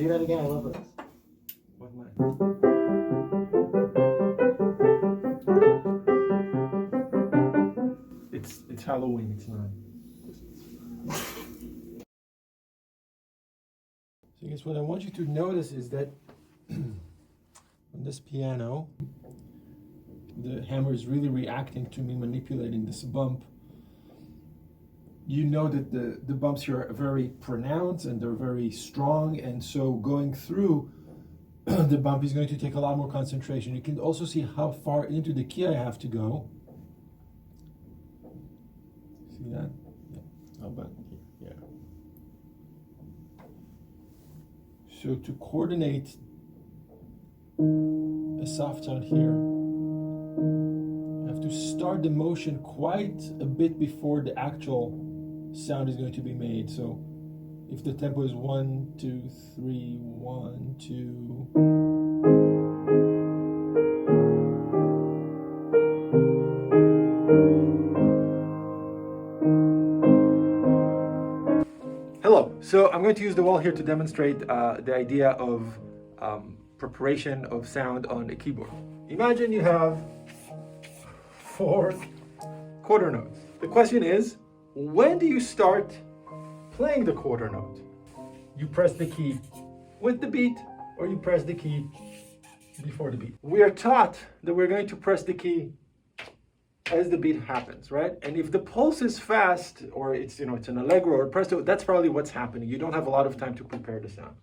do that again. I love this. What line? It's Halloween. It's not. So I guess what I want you to notice is that on this piano, the hammer is really reacting to me manipulating this bump. You know that the bumps here are very pronounced and they're very strong, and so going through the bump is going to take a lot more concentration. You can also see how far into the key I have to go. See that? Yeah. How about here? Yeah. So to coordinate a soft sound here, I have to start the motion quite a bit before the actual sound is going to be made. So if the tempo is 1, 2, 3, 1, 2. Hello. So I'm going to use the wall here to demonstrate the idea of preparation of sound on a keyboard. Imagine you have 4 quarter notes. The question is, when do you start playing the quarter note? You press the key with the beat, or you press the key before the beat. We are taught that we're going to press the key as the beat happens, right? And if the pulse is fast, or it's it's an allegro or presto, that's probably what's happening. You don't have a lot of time to prepare the sound.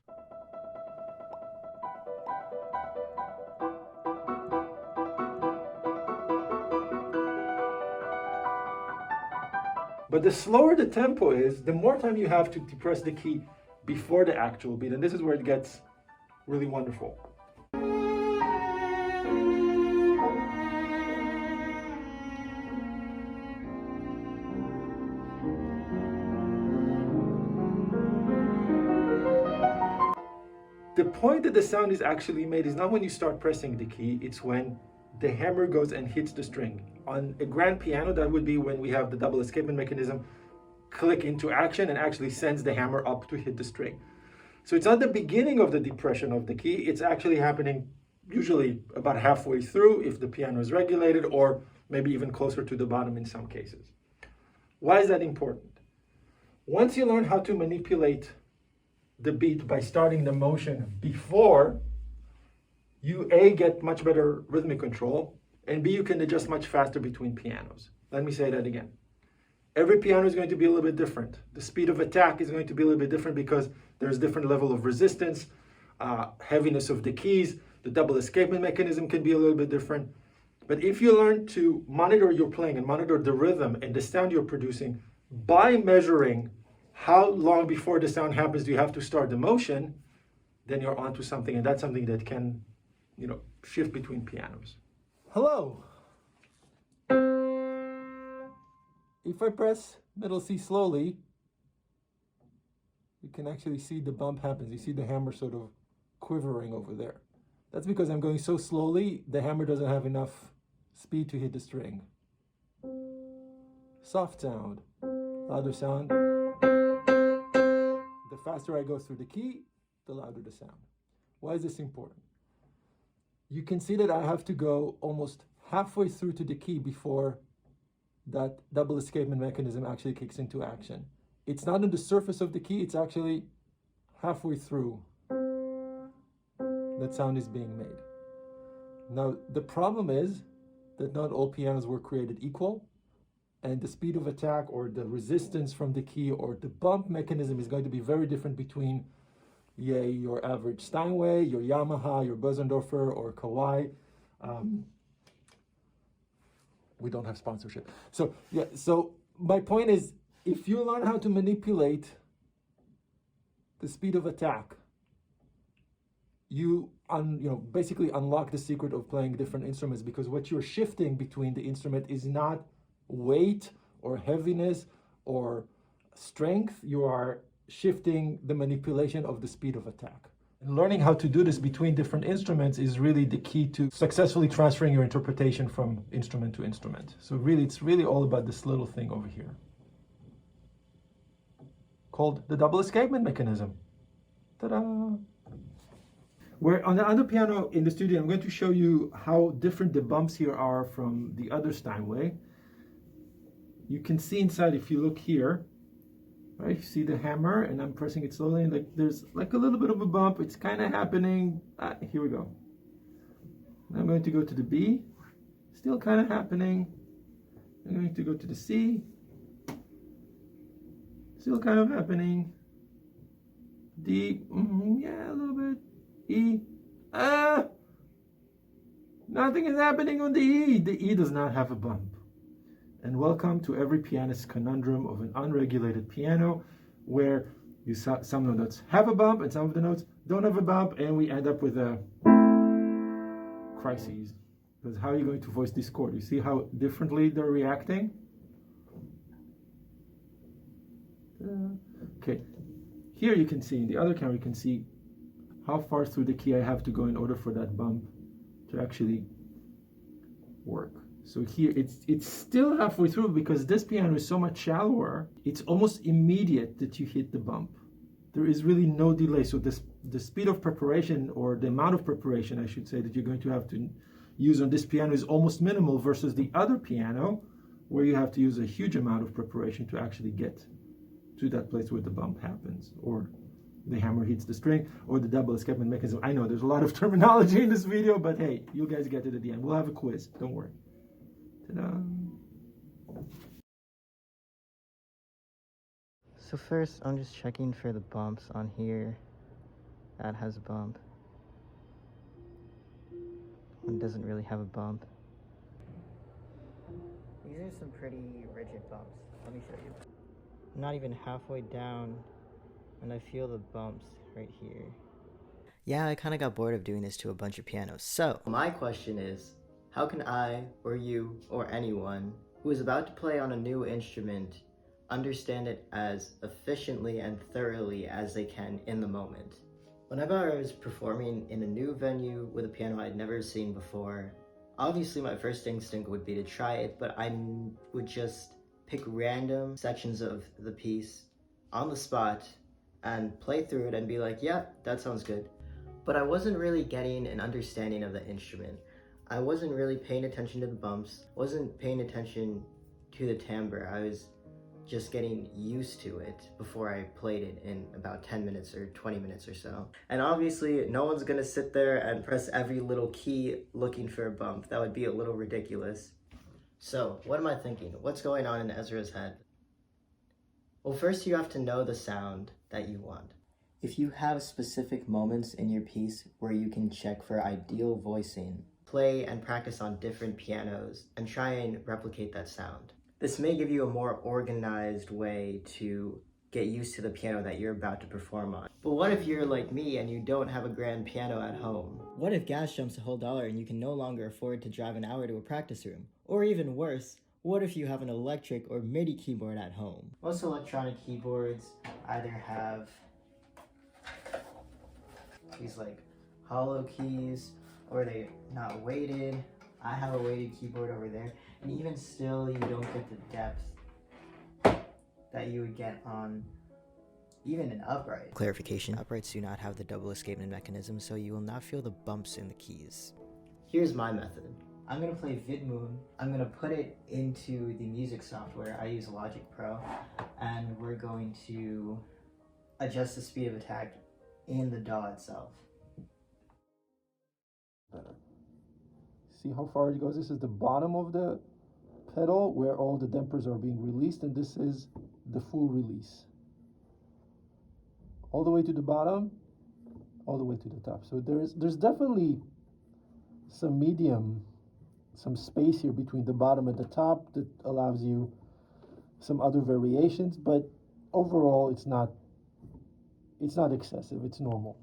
But the slower the tempo is, the more time you have to press the key before the actual beat, and this is where it gets really wonderful. The point that the sound is actually made is not when you start pressing the key, it's when the hammer goes and hits the string. On a grand piano, that would be when we have the double escapement mechanism click into action and actually sends the hammer up to hit the string. So it's not the beginning of the depression of the key, it's actually happening usually about halfway through if the piano is regulated, or maybe even closer to the bottom in some cases. Why is that important? Once you learn how to manipulate the beat by starting the motion before, you A, get much better rhythmic control, and B, you can adjust much faster between pianos. Let me say that again. Every piano is going to be a little bit different. The speed of attack is going to be a little bit different because there's different level of resistance, heaviness of the keys, the double escapement mechanism can be a little bit different. But if you learn to monitor your playing and monitor the rhythm and the sound you're producing by measuring how long before the sound happens do you have to start the motion, then you're onto something, and that's something that can shift between pianos. Hello. If I press middle C slowly, you can actually see the bump happens. You see the hammer sort of quivering over there. That's because I'm going so slowly, the hammer doesn't have enough speed to hit the string. Soft sound, louder sound. The faster I go through the key, the louder the sound. Why is this important? You can see that I have to go almost halfway through to the key before that double escapement mechanism actually kicks into action. It's not on the surface of the key, it's actually halfway through that sound is being made. Now, the problem is that not all pianos were created equal, and the speed of attack or the resistance from the key or the bump mechanism is going to be very different between your average Steinway, your Yamaha, your Bösendorfer, or Kawai. We don't have sponsorship. So my point is, if you learn how to manipulate the speed of attack, you basically unlock the secret of playing different instruments, because what you're shifting between the instrument is not weight or heaviness or strength. You are shifting the manipulation of the speed of attack. And learning how to do this between different instruments is really the key to successfully transferring your interpretation from instrument to instrument. So really, it's really all about this little thing over here called the double escapement mechanism. Ta-da! Where on the other piano in the studio, I'm going to show you how different the bumps here are from the other Steinway. You can see inside if you look here, right? You see the hammer, and I'm pressing it slowly, and like there's like a little bit of a bump. It's kind of happening. Here we go. I'm going to go to the B, still kind of happening. I'm going to go to the C, still kind of happening. D, yeah, a little bit. E, nothing is happening on the E. The E does not have a bump. And welcome to every pianist's conundrum of an unregulated piano, where some of the notes have a bump and some of the notes don't have a bump, and we end up with a crises. Because how are you going to voice this chord? You see how differently they're reacting? Okay, here you can see, in the other camera you can see how far through the key I have to go in order for that bump to actually work. So here it's still halfway through, because this piano is so much shallower, it's almost immediate that you hit the bump. There is really no delay. So the speed of preparation, or the amount of preparation I should say, that you're going to have to use on this piano is almost minimal, versus the other piano where you have to use a huge amount of preparation to actually get to that place where the bump happens, or the hammer hits the string, or the double escapement mechanism. I know there's a lot of terminology in this video, but hey, you guys get it at the end. We'll have a quiz, don't worry. Ta-da. So first, I'm just checking for the bumps on here. That has a bump. One doesn't really have a bump. These are some pretty rigid bumps. Let me show you. I'm not even halfway down, and I feel the bumps right here. Yeah, I kind of got bored of doing this to a bunch of pianos. So my question is, how can I, or you, or anyone who is about to play on a new instrument understand it as efficiently and thoroughly as they can in the moment? Whenever I was performing in a new venue with a piano I'd never seen before, obviously my first instinct would be to try it, but I would just pick random sections of the piece on the spot and play through it and be like, yeah, that sounds good. But I wasn't really getting an understanding of the instrument. I wasn't really paying attention to the bumps, wasn't paying attention to the timbre. I was just getting used to it before I played it in about 10 minutes or 20 minutes or so. And obviously, no one's gonna sit there and press every little key looking for a bump. That would be a little ridiculous. So, what am I thinking? What's going on in Ezra's head? Well, first you have to know the sound that you want. If you have specific moments in your piece where you can check for ideal voicing, play and practice on different pianos and try and replicate that sound. This may give you a more organized way to get used to the piano that you're about to perform on. But what if you're like me and you don't have a grand piano at home? What if gas jumps a whole dollar and you can no longer afford to drive an hour to a practice room? Or even worse, what if you have an electric or MIDI keyboard at home? Most electronic keyboards either have these like hollow keys, or they're not weighted. I have a weighted keyboard over there, and even still you don't get the depth that you would get on even an upright. Clarification, uprights do not have the double escapement mechanism, so you will not feel the bumps in the keys. Here's my method. I'm gonna play Widmung. I'm gonna put it into the music software. I use Logic Pro, and we're going to adjust the speed of attack in the DAW itself. See how far it goes? This is the bottom of the pedal where all the dampers are being released, and this is the full release. All the way to the bottom, all the way to the top. So there's definitely some medium, some space here between the bottom and the top that allows you some other variations, but overall it's not excessive, it's normal.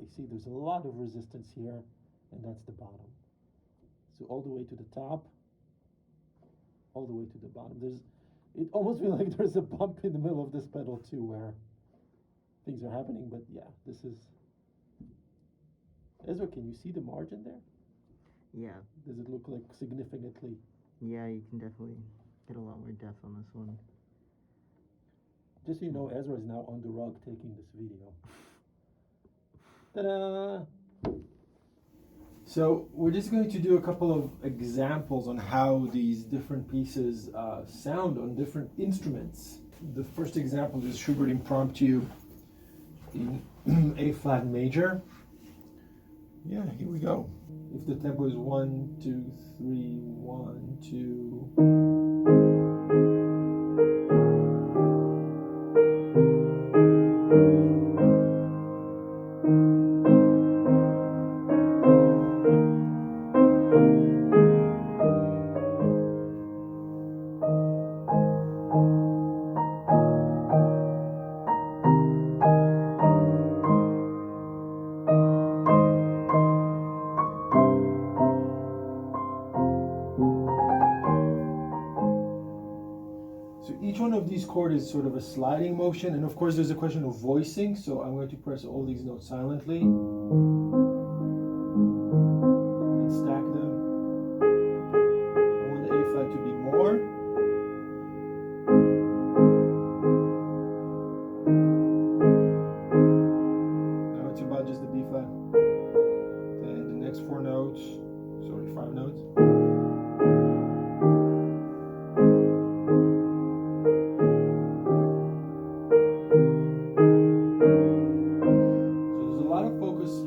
You see there's a lot of resistance here, and that's the bottom. So all the way to the top, all the way to the bottom. It almost feels like there's a bump in the middle of this pedal too, where things are happening, but yeah, this is... Ezra, can you see the margin there? Yeah. Does it look like significantly? Yeah, you can definitely get a lot more depth on this one. Just so you know, Ezra is now on the rug taking this video. Ta-da! So we're just going to do a couple of examples on how these different pieces sound on different instruments. The first example is Schubert Impromptu in A flat major. Yeah, here we go. If the tempo is 1, 2, 3, 1, 2. So each one of these chords is sort of a sliding motion, and of course there's a question of voicing, so I'm going to press all these notes silently and stack them. I want the A flat to be more. Now it's about just the B flat. Then the next 4 notes, sorry, 5 notes.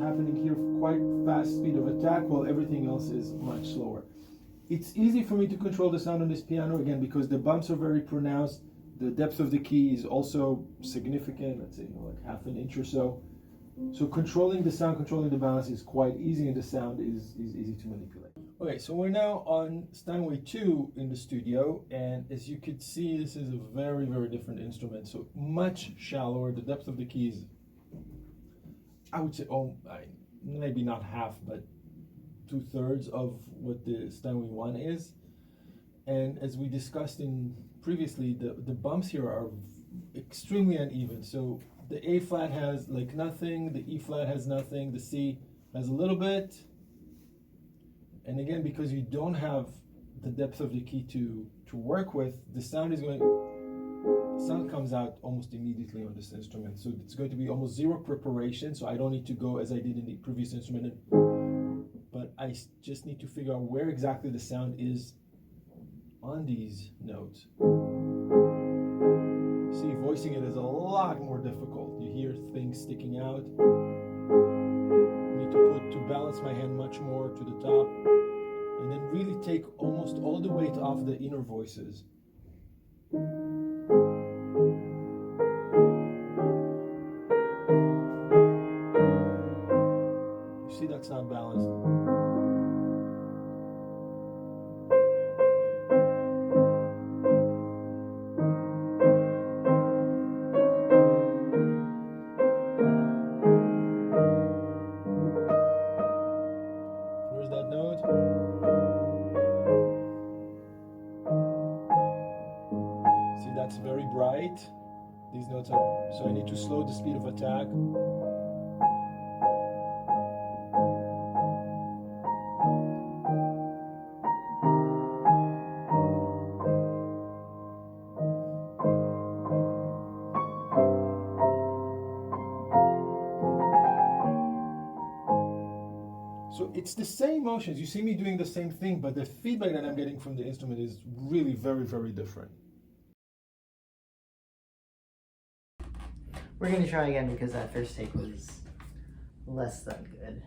Happening here, quite fast speed of attack, while everything else is much slower. It's easy for me to control the sound on this piano, again, because the bumps are very pronounced. The depth of the key is also significant, let's say, like half an inch or so. So controlling the sound, controlling the balance is quite easy, and the sound is easy to manipulate. Okay, so we're now on Steinway 2 in the studio, and as you could see, this is a very, very different instrument. So much shallower. The depth of the key is, I would say, maybe not half, but 2/3 of what the Steinway 1 is. And as we discussed previously, the bumps here are extremely uneven. So the A flat has like nothing, the E flat has nothing, the C has a little bit. And again, because you don't have the depth of the key to work with, the sound comes out almost immediately on this instrument. So it's going to be almost zero preparation, so I don't need to go as I did in the previous instrument, but I just need to figure out where exactly the sound is on these notes. See, voicing it is a lot more difficult. You hear things sticking out. I need to balance my hand much more to the top, and then really take almost all the weight off the inner voices. See, that's not balanced. Where's that note? See, that's very bright. These notes are, so I need to slow the speed of attack. So it's the same motions. You see me doing the same thing, but the feedback that I'm getting from the instrument is really very, very different. We're going to try again because that first take was less than good.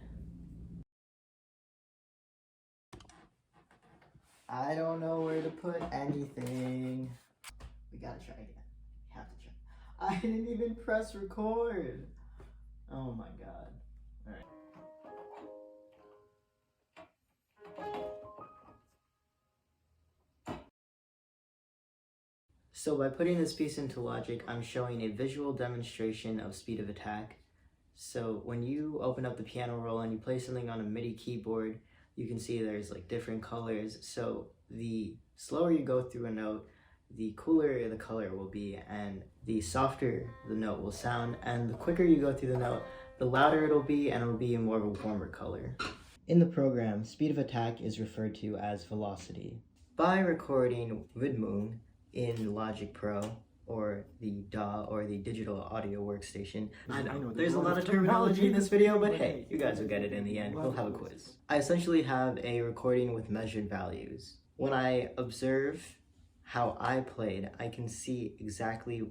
I don't know where to put anything. We gotta try again. Have to try. I didn't even press record. Oh my god. Alright. So by putting this piece into Logic, I'm showing a visual demonstration of speed of attack. So when you open up the piano roll and you play something on a MIDI keyboard, you can see there's like different colors. So the slower you go through a note, the cooler the color will be, and the softer the note will sound, and the quicker you go through the note, the louder it'll be, and it'll be in more of a warmer color. In the program, speed of attack is referred to as velocity. By recording Widmung in Logic Pro, or the DAW, or the digital audio workstation. I know, There's a lot of terminology in this video, but hey, you guys will get it in the end. We'll have a quiz. I essentially have a recording with measured values. When I observe how I played, I can see exactly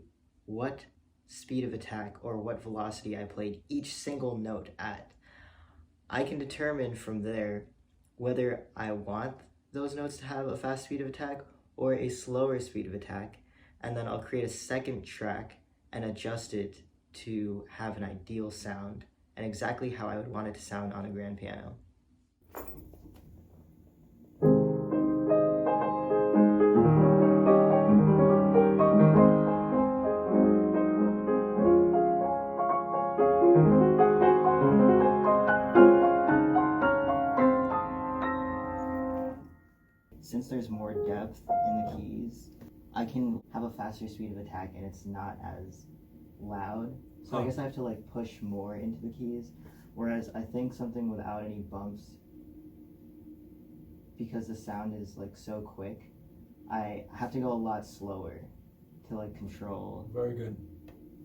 what speed of attack or what velocity I played each single note at. I can determine from there whether I want those notes to have a fast speed of attack or a slower speed of attack, and then I'll create a second track and adjust it to have an ideal sound and exactly how I would want it to sound on a grand piano. Since there's more depth in the keys, I can have a faster speed of attack and it's not as loud. So I guess I have to like push more into the keys. Whereas I think something without any bumps, because the sound is like so quick, I have to go a lot slower to like control. Very good.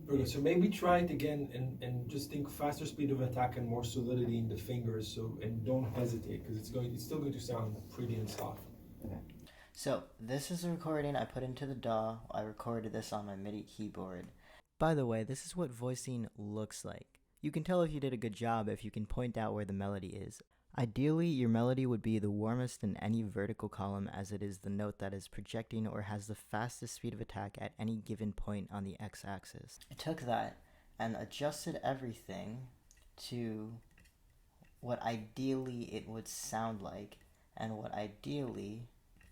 Very good. So maybe try it again and just think faster speed of attack and more solidity in the fingers. So, and don't hesitate because it's still going to sound pretty and soft. Okay. So this is a recording I put into the DAW. I recorded this on my MIDI keyboard. By the way, this is what voicing looks like. You can tell if you did a good job if you can point out where the melody is. Ideally, your melody would be the warmest in any vertical column, as it is the note that is projecting or has the fastest speed of attack at any given point on the x-axis. I took that and adjusted everything to what ideally it would sound like and what ideally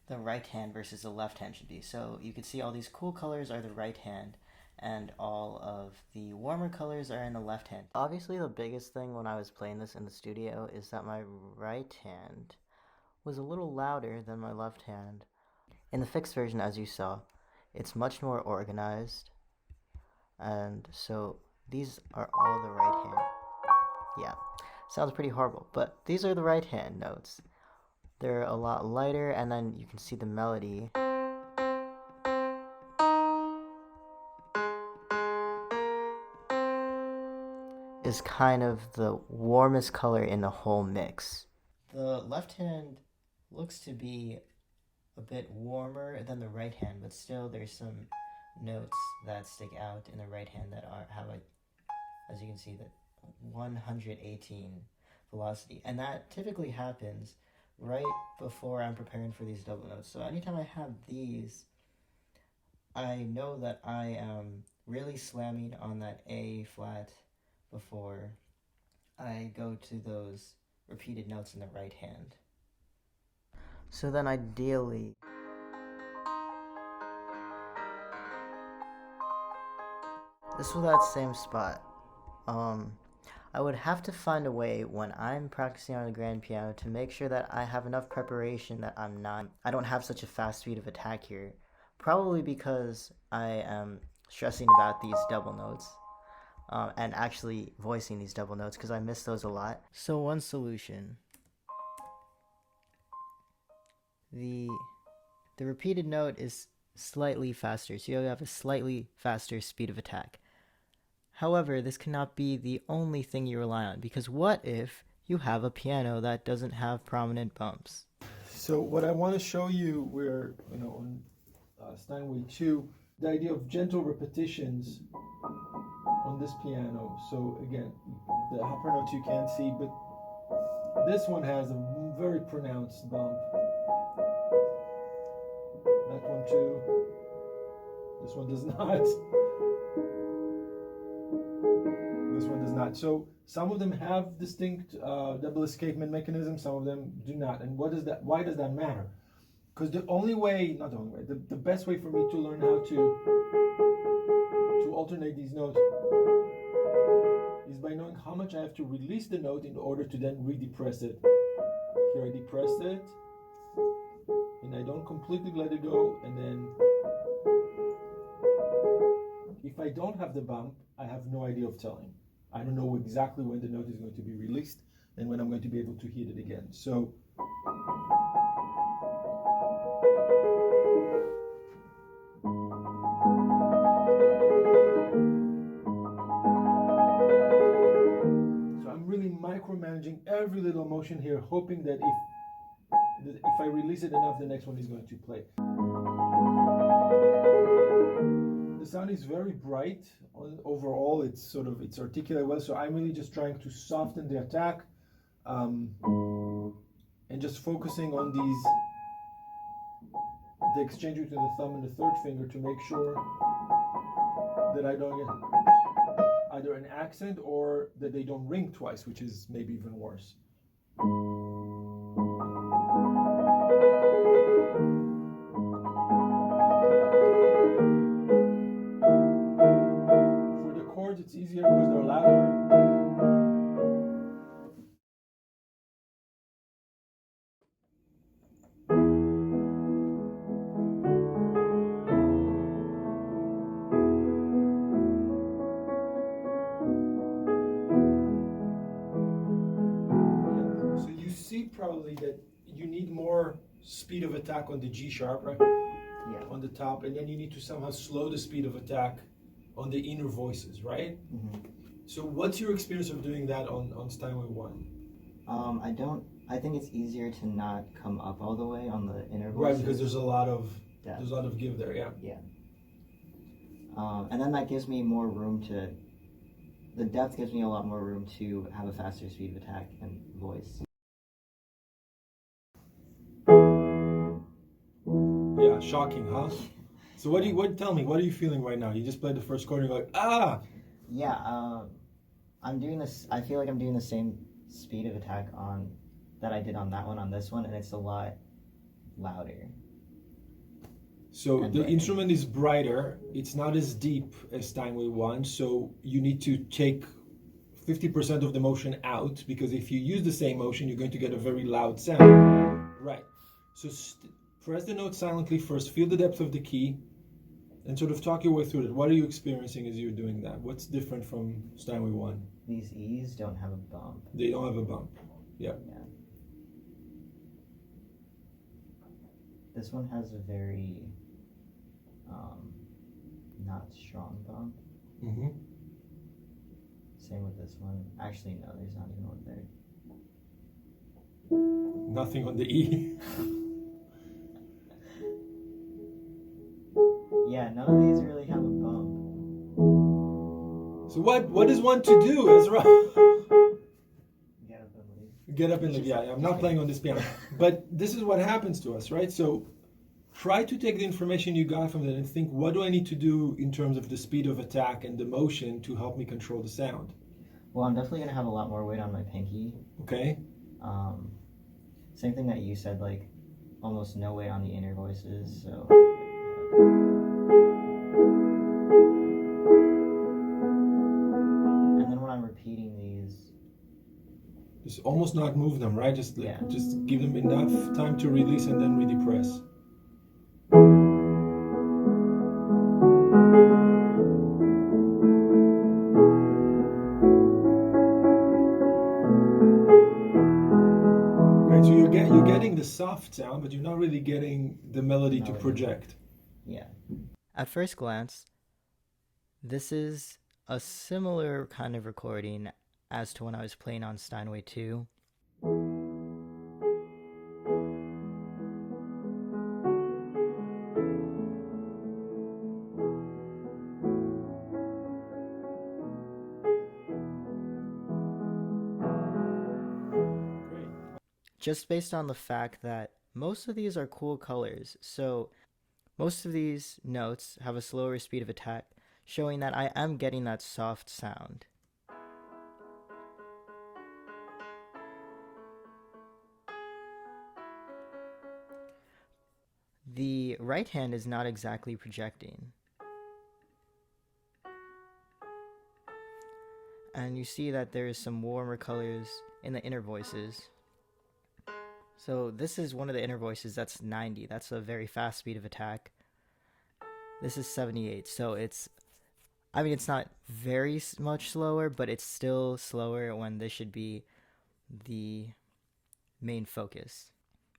the right hand versus the left hand should be. So you can see all these cool colors are the right hand and all of the warmer colors are in the left hand. Obviously the biggest thing when I was playing this in the studio is that my right hand was a little louder than my left hand. In the fixed version, as you saw, it's much more organized, and so these are all the right hand. Yeah, sounds pretty horrible, but these are the right hand notes. They're a lot lighter, and then you can see the melody. Is kind of the warmest color in the whole mix. The left hand looks to be a bit warmer than the right hand, but still there's some notes that stick out in the right hand that have as you can see, that 118 velocity, and that typically happens right before I'm preparing for these double notes. So anytime I have these, I know that I am really slamming on that A flat before I go to those repeated notes in the right hand. So then ideally, this was that same spot. I would have to find a way when I'm practicing on the grand piano to make sure that I have enough preparation that I don't have such a fast speed of attack here. Probably because I am stressing about these double notes and actually voicing these double notes because I miss those a lot. So one solution. The repeated note is slightly faster, so you have a slightly faster speed of attack. However, this cannot be the only thing you rely on, because what if you have a piano that doesn't have prominent bumps? So what I want to show you, we're on Steinway 2, the idea of gentle repetitions on this piano. So again, the upper notes you can't see, but this one has a very pronounced bump. That one too. This one does not. This one does not. So some of them have distinct double escapement mechanisms, some of them do not. And what is that? Why does that matter? Because the only way, not the only way, the best way for me to learn how to alternate these notes is by knowing how much I have to release the note in order to then re-depress it. Here I depress it, and I don't completely let it go, and then if I don't have the bump, I have no idea of telling. I don't know exactly when the note is going to be released and when I'm going to be able to hit it again. So micromanaging every little motion here, hoping that if I release it enough, the next one is going to play. The sound is very bright. Overall, it's articulate well. So I'm really just trying to soften the attack, and just focusing on the exchange between the thumb and the third finger to make sure that I don't get either an accent or that they don't ring twice, which is maybe even worse. For the chords, it's easier because they're louder. Probably that you need more speed of attack on the G sharp, right? Yeah. On the top, and then you need to somehow slow the speed of attack on the inner voices, right? Mm-hmm. So what's your experience of doing that on Steinway 1? I think it's easier to not come up all the way on the inner voices. Right, because there's a lot of give there, yeah. Yeah. And then that gives me more room the depth gives me a lot more room to have a faster speed of attack and voice. Yeah, shocking, huh? So tell me, what are you feeling right now? You just played the first chord and you're like, ah! Yeah, I'm doing this, I feel like I'm doing the same speed of attack that I did on that one on this one, and it's a lot louder. So the instrument is brighter, it's not as deep as Steinway 1, so you need to take 50% of the motion out, because if you use the same motion, you're going to get a very loud sound. Right. So press the note silently first, feel the depth of the key, and sort of talk your way through it. What are you experiencing as you're doing that? What's different from Steinway 1? These E's don't have a bump. They don't have a bump. Yeah. This one has a very not strong bump. Mm-hmm. Same with this one. Actually, no, there's not even one there. Nothing on the E. Yeah, none of these really have a bump. So what is one to do, Ezra? Get up and leave. Get up and leave. Yeah, I'm not playing on this piano. But this is what happens to us, right? So try to take the information you got from that and think, what do I need to do in terms of the speed of attack and the motion to help me control the sound? Well, I'm definitely going to have a lot more weight on my pinky. Okay. Same thing that you said, like almost no weight on the inner voices, so... And then when I'm repeating these... Just almost not move them, right? Just give them enough time to release and then really press. So you're getting the soft sound, but you're not really getting the melody to project. Yeah. At first glance, this is a similar kind of recording as to when I was playing on Steinway 2. Just based on the fact that most of these are cool colors, so most of these notes have a slower speed of attack, showing that I am getting that soft sound. The right hand is not exactly projecting. And you see that there is some warmer colors in the inner voices. So this is one of the inner voices that's 90. That's a very fast speed of attack. This is 78. So it's not very much slower, but it's still slower when this should be the main focus.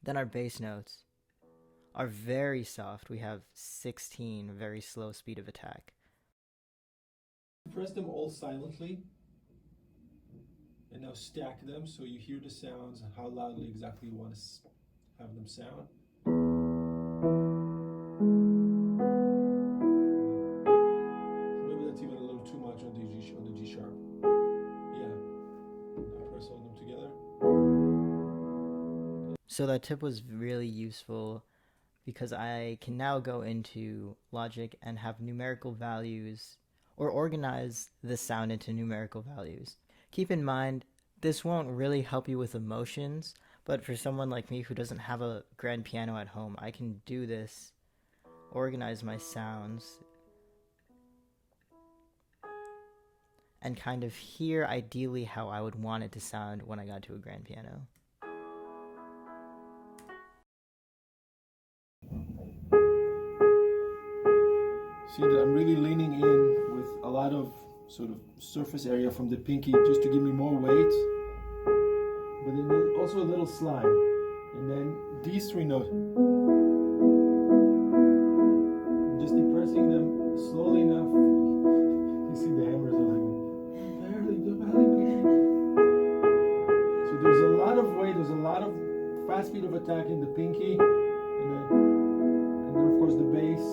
Then our bass notes are very soft. We have 16, very slow speed of attack. Press them all silently. And now stack them so you hear the sounds, how loudly exactly you want to have them sound. So maybe that's even a little too much on the G sharp. Yeah. Now press all them together. So that tip was really useful because I can now go into Logic and have numerical values or organize the sound into numerical values. Keep in mind, this won't really help you with emotions, but for someone like me who doesn't have a grand piano at home, I can do this, organize my sounds, and kind of hear ideally how I would want it to sound when I got to a grand piano. See that I'm really leaning in with a lot of sort of surface area from the pinky just to give me more weight. But then there's also a little slide. And then these three notes, I'm just depressing them slowly enough. You see the hammers are like, barely. So there's a lot of weight, there's a lot of fast speed of attack in the pinky. And then of course the bass.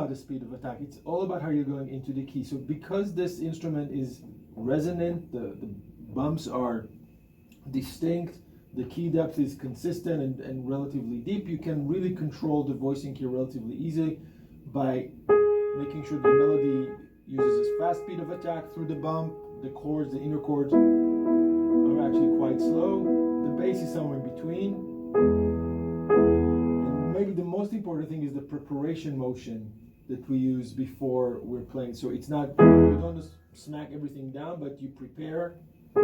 The speed of attack, it's all about how you're going into the key. So because this instrument is resonant, the bumps are distinct, the key depth is consistent and relatively deep, you can really control the voicing here relatively easily by making sure the melody uses a fast speed of attack through the bump. The chords, the inner chords, are actually quite slow. The bass is somewhere in between. And maybe the most important thing is the preparation motion that we use before we're playing. So it's not, you don't just smack everything down, but you prepare. And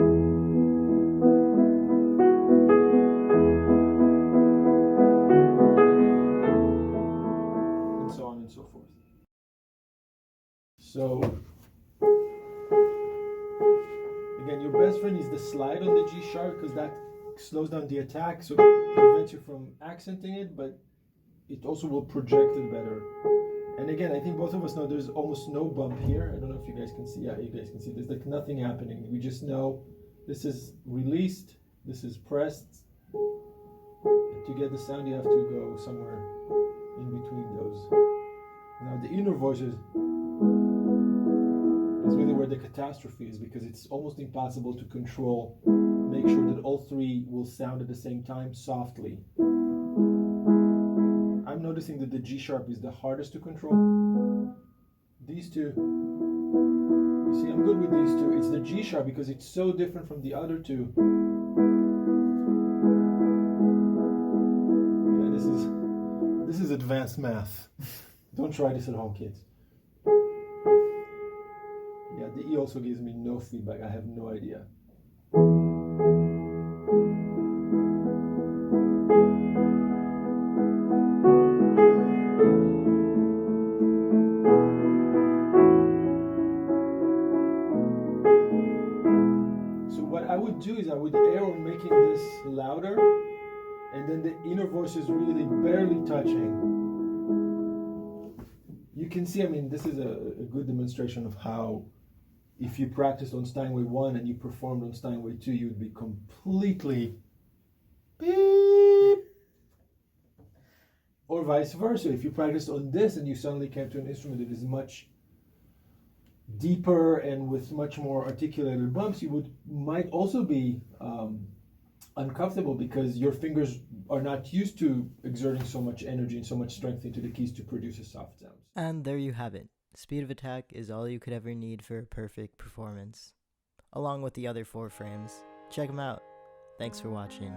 so on and so forth. So, again, your best friend is the slide on the G sharp because that slows down the attack, so it prevents you from accenting it, but it also will project it better. And again, I think both of us know there's almost no bump here. I don't know if you guys can see. Yeah, you guys can see. There's like nothing happening. We just know this is released, this is pressed. And to get the sound, you have to go somewhere in between those. Now the inner voices is really where the catastrophe is, because it's almost impossible to control. Make sure that all three will sound at the same time softly. I'm noticing that the G sharp is the hardest to control. These two, you see, I'm good with these two. It's the G sharp because it's so different from the other two. Yeah, this is advanced math. Don't try this at home, kids. Yeah, the E also gives me no feedback. I have no idea. Do is I would err on making this louder, and then the inner voice is really barely touching. You can see, I mean, this is a good demonstration of how if you practiced on Steinway 1 and you performed on Steinway 2, you'd be completely beep. Or vice versa. If you practiced on this and you suddenly came to an instrument that is much deeper and with much more articulated bumps, you might also be uncomfortable because your fingers are not used to exerting so much energy and so much strength into the keys to produce a soft sound. And there you have it. Speed of attack is all you could ever need for a perfect performance, along with the other 4 frames. Check them out. Thanks for watching.